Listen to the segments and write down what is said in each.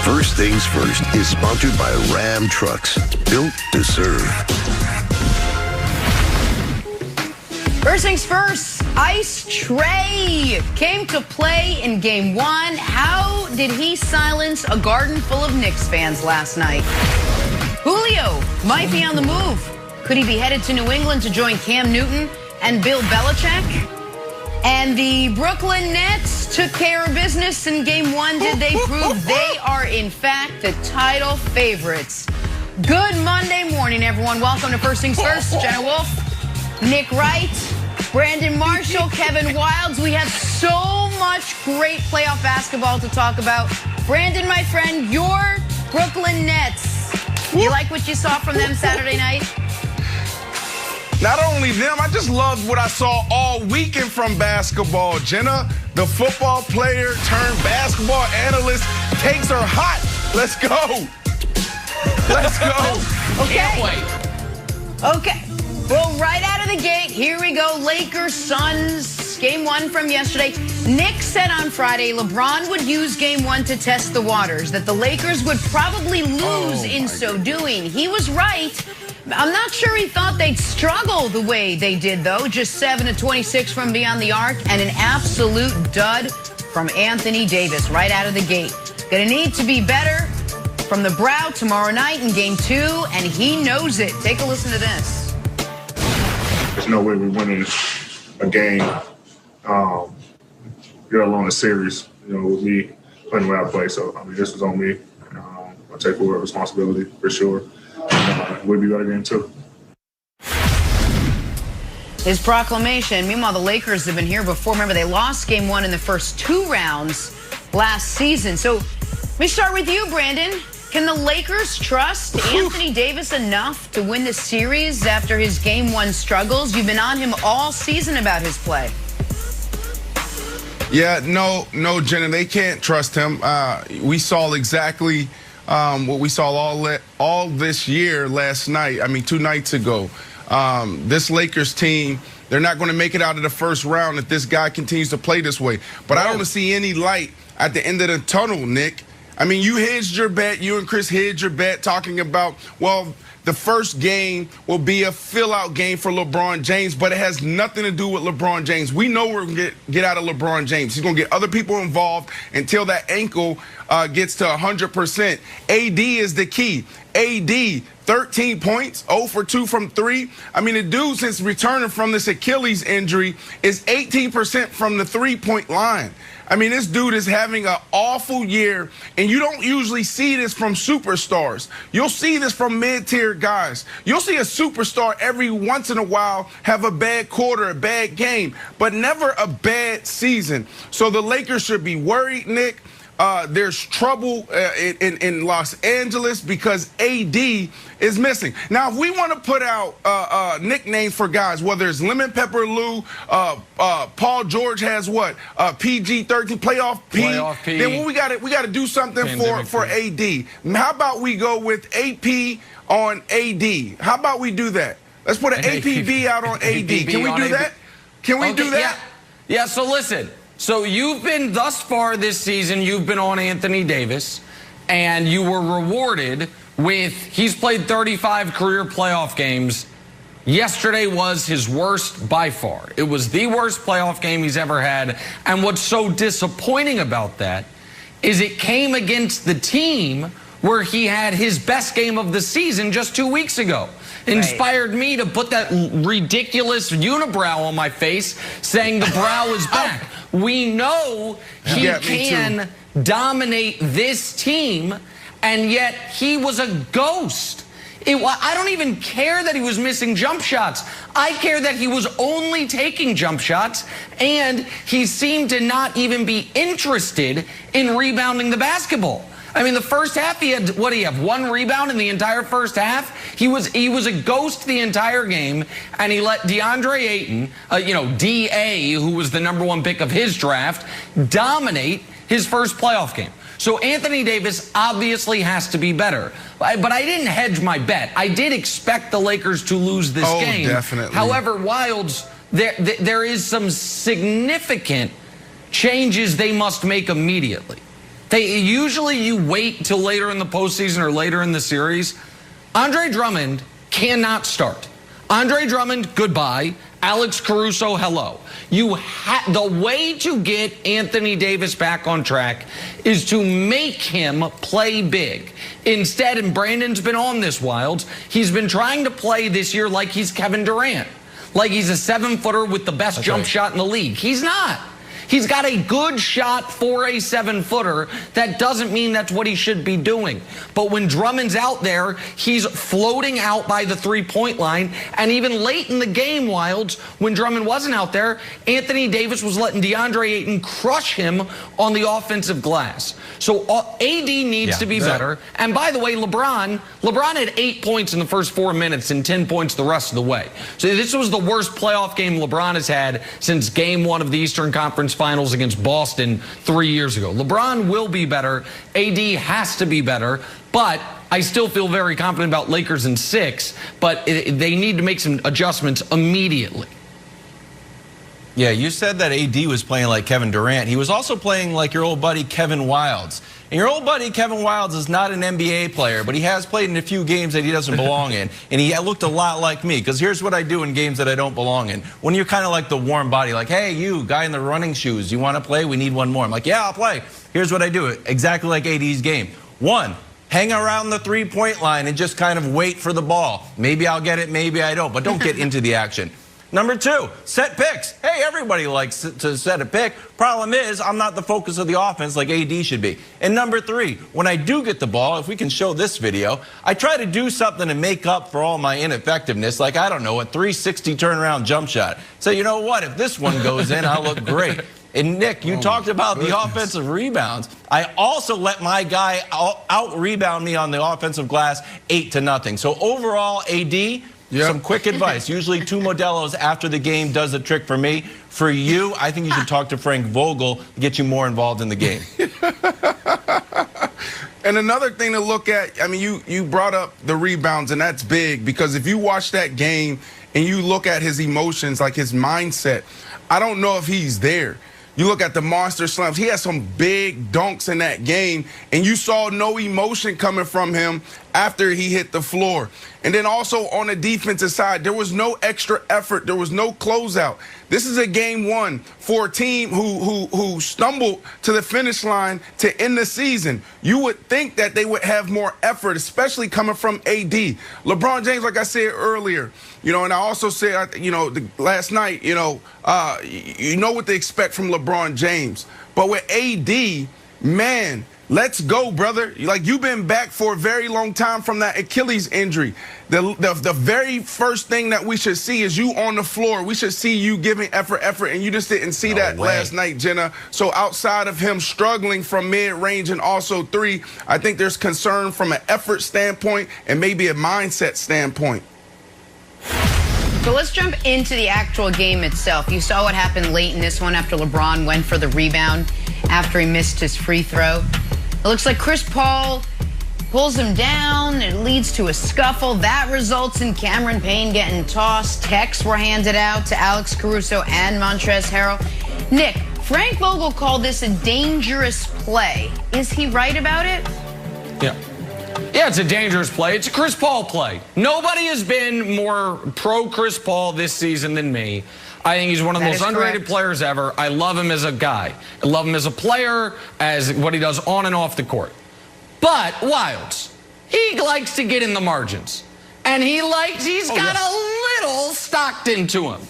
First Things First is sponsored by Ram Trucks, built to serve. First things first, Ice Trey came to play in Game 1. How did he silence a garden full of Knicks fans last night? Julio might be on the move. Could he be headed to New England to join Cam Newton and Bill Belichick? And the Brooklyn Nets took care of business in Game 1. Did they prove they are, in fact, the title favorites? Good Monday morning, everyone. Welcome to First Things First. Jenna Wolf, Nick Wright, Brandon Marshall, Kevin Wildes. We have so much great playoff basketball to talk about. Brandon, my friend, your Brooklyn Nets. You like what you saw from them Saturday night? Not only them, I just loved what I saw all weekend from basketball. Jenna, the football player turned basketball analyst, takes her hot. Let's go. Let's go. Okay. Can't wait. Okay. Well, right out of the gate, here we go. Lakers, Suns, Game 1 from yesterday. Nick said on Friday LeBron would use Game 1 to test the waters, that the Lakers would probably lose in so doing. He was right. I'm not sure he thought they'd struggle the way they did, though. Just 7 of 26 from beyond the arc and an absolute dud from Anthony Davis right out of the gate. Gonna need to be better from the brow tomorrow night in Game 2, and he knows it. Take a listen to this. There's no way we're winning a game, let alone a series, with me playing the way I play. So, this was on me. I'll take full responsibility for sure. We'll be better game 2. His proclamation. Meanwhile, the Lakers have been here before. Remember, they lost Game 1 in the first 2 rounds last season. So let me start with you, Brandon. Can the Lakers trust Anthony Davis enough to win the series after his Game 1 struggles? You've been on him all season about his play. Yeah, no, Jenna, they can't trust him. We saw exactly what we saw all this year last night. 2 nights ago. This Lakers team, they're not going to make it out of the first round if this guy continues to play this way. But I don't see any light at the end of the tunnel, Nick. You hedged your bet. You and Chris hedged your bet talking about, well, the first game will be a fill-out game for LeBron James, but it has nothing to do with LeBron James. We know we're going to get out of LeBron James. He's going to get other people involved until that ankle gets to 100%. AD is the key. AD, 13 points, 0 for 2 from 3. The dude, since returning from this Achilles injury, is 18% from the three-point line. This dude is having an awful year, and you don't usually see this from superstars. You'll see this from mid-tier guys. You'll see a superstar every once in a while have a bad quarter, a bad game, but never a bad season. So the Lakers should be worried, Nick. There's trouble in Los Angeles because AD is missing. Now, if we want to put out nicknames for guys, whether it's Lemon Pepper Lou, Paul George has what? PG-13, Playoff P. Then what we got to do something for AD. How about we go with AP on AD? How about we do that? Let's put an APB out on AD. Can we do that? Can we do that? Yeah, so listen. So you've been, thus far this season, you've been on Anthony Davis, and you were rewarded with, he's played 35 career playoff games. Yesterday was his worst by far. It was the worst playoff game he's ever had. And what's so disappointing about that is it came against the team where he had his best game of the season just 2 weeks ago. Inspired me to put that ridiculous unibrow on my face saying the brow is back. We know he can dominate this team, and yet he was a ghost. I don't even care that he was missing jump shots. I care that he was only taking jump shots, and he seemed to not even be interested in rebounding the basketball. The first half, he had, what do you have, 1 rebound in the entire first half? He was a ghost the entire game, and he let DeAndre Ayton, D.A., who was the #1 pick of his draft, dominate his first playoff game. So Anthony Davis obviously has to be better. But I didn't hedge my bet. I did expect the Lakers to lose this game. Definitely. However, Wildes, there is some significant changes they must make immediately. Usually you wait till later in the postseason or later in the series. Andre Drummond cannot start. Andre Drummond, goodbye. Alex Caruso, hello. The way to get Anthony Davis back on track is to make him play big. Instead, and Brandon's been on this, Wilds, he's been trying to play this year like he's Kevin Durant, like he's a 7-footer with the best jump shot in the league. He's not. He's got a good shot for a 7-footer. That doesn't mean that's what he should be doing. But when Drummond's out there, he's floating out by the 3-point line. And even late in the game, Wilds, when Drummond wasn't out there, Anthony Davis was letting DeAndre Ayton crush him on the offensive glass. So AD needs to be better. And by the way, LeBron had 8 points in the first 4 minutes and 10 points the rest of the way. So this was the worst playoff game LeBron has had since game 1 of the Eastern Conference Finals against Boston 3 years ago. LeBron will be better. AD has to be better. But I still feel very confident about Lakers in 6. But they need to make some adjustments immediately. Yeah, you said that AD was playing like Kevin Durant. He was also playing like your old buddy Kevin Wilds. And your old buddy Kevin Wilds is not an NBA player, but he has played in a few games that he doesn't belong in. And he looked a lot like me, because here's what I do in games that I don't belong in. When you're kind of like the warm body, like, hey, you, guy in the running shoes, you want to play? We need one more. I'm like, yeah, I'll play. Here's what I do, exactly like AD's game. 1, hang around the 3-point line and just kind of wait for the ball. Maybe I'll get it, maybe I don't, but don't get into the action. Number 2, set picks. Hey, everybody likes to set a pick. Problem is, I'm not the focus of the offense like AD should be. And number 3, when I do get the ball, if we can show this video, I try to do something to make up for all my ineffectiveness, like, I don't know, a 360 turnaround jump shot. So you know what? If this one goes in, I'll look great. And Nick, you talked about the offensive rebounds. I also let my guy out-rebound me on the offensive glass 8-0. So overall, AD, some quick advice. Usually 2 Modelo's after the game does the trick for me. For you, I think you should talk to Frank Vogel to get you more involved in the game. And another thing to look at, I mean, you brought up the rebounds, and that's big, because if you watch that game and you look at his emotions, like his mindset, I don't know if he's there. You look at the monster slams. He had some big dunks in that game, and you saw no emotion coming from him after he hit the floor. And then also on the defensive side, there was no extra effort. There was no closeout. This is a game 1 for a team who stumbled to the finish line to end the season. You would think that they would have more effort, especially coming from AD. LeBron James, like I said earlier, and I also said, last night, you know what to expect from LeBron James. But with AD, man, let's go, brother. Like, you've been back for a very long time from that Achilles injury. The very first thing that we should see is you on the floor. We should see you giving effort, and you just didn't see that last night, Jenna. So outside of him struggling from mid-range and also 3, I think there's concern from an effort standpoint and maybe a mindset standpoint. So let's jump into the actual game itself. You saw what happened late in this one after LeBron went for the rebound after he missed his free throw. It looks like Chris Paul pulls him down. It leads to a scuffle. That results in Cameron Payne getting tossed. Texts were handed out to Alex Caruso and Montrezl Harrell. Nick, Frank Vogel called this a dangerous play. Is he right about it? Yeah, it's a dangerous play. It's a Chris Paul play. Nobody has been more pro Chris Paul this season than me. I think he's one of the most underrated players ever. I love him as a guy. I love him as a player, as what he does on and off the court. But Wilds, he likes to get in the margins. And he's got a little Stockton to him.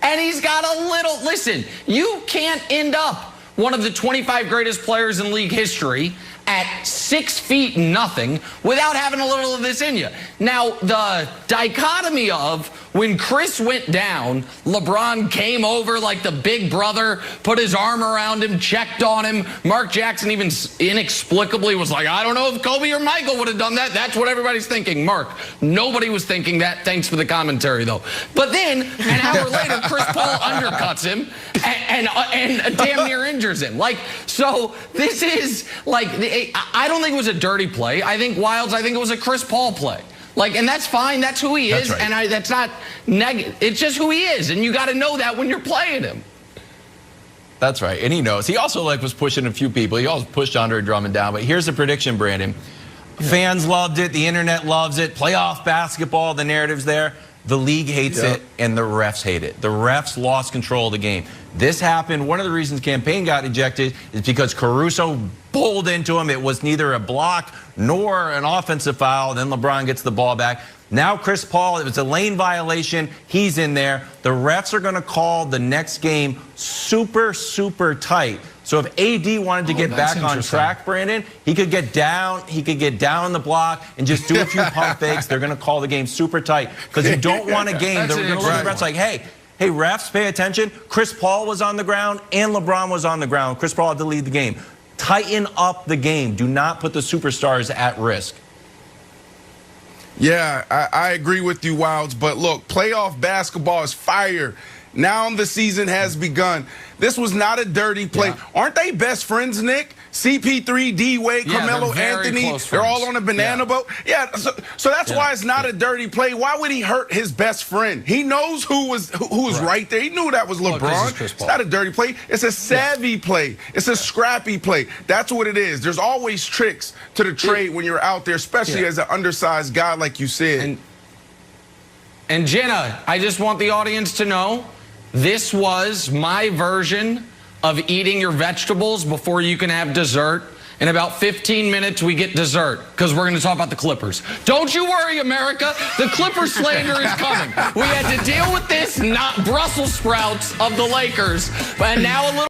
And he's got a little, listen, you can't end up one of the 25 greatest players in league history at 6 feet nothing without having a little of this in you. Now, the dichotomy of when Chris went down, LeBron came over like the big brother, put his arm around him, checked on him. Mark Jackson even inexplicably was like, I don't know if Kobe or Michael would have done that. That's what everybody's thinking. Mark, nobody was thinking that. Thanks for the commentary, though. But then, an hour later, Chris Paul undercuts him and damn near injures him. Like, so this is like, I don't think it was a dirty play. I think it was a Chris Paul play. Like, and that's fine. That's who he is. Right. And that's not negative. It's just who he is. And you got to know that when you're playing him. That's right, and he knows. He also was pushing a few people. He also pushed Andre Drummond down. But here's the prediction, Brandon. Fans loved it. The internet loves it. Playoff basketball, the narrative's there. The league hates it, and the refs hate it. The refs lost control of the game. This happened. One of the reasons Campaign got ejected is because Caruso bowled into him. It was neither a block nor an offensive foul. Then LeBron gets the ball back. Now Chris Paul, it was a lane violation. He's in there. The refs are going to call the next game super, super tight. So if AD wanted to get back on track, Brandon, he could get down. He could get down the block and just do a few pump fakes. They're going to call the game super tight because you don't want a game. They're going to look at the refs like, hey, refs, pay attention. Chris Paul was on the ground and LeBron was on the ground. Chris Paul had to lead the game. Tighten up the game. Do not put the superstars at risk. Yeah, I agree with you, Wilds. But look, playoff basketball is fire. Now the season has begun. This was not a dirty play. Yeah. Aren't they best friends, Nick? CP3, D-Wade, Carmelo Anthony, they're all on a banana boat. Yeah, so that's why it's not a dirty play. Why would he hurt his best friend? He knows who was right there. He knew that was LeBron. It's not a dirty play. It's a savvy play. It's a scrappy play. That's what it is. There's always tricks to the trade when you're out there, especially as an undersized guy like you said. And Jenna, I just want the audience to know, this was my version of eating your vegetables before you can have dessert. In about 15 minutes, we get dessert because we're going to talk about the Clippers. Don't you worry, America. The Clipper slander is coming. We had to deal with this, not Brussels sprouts of the Lakers. But now a little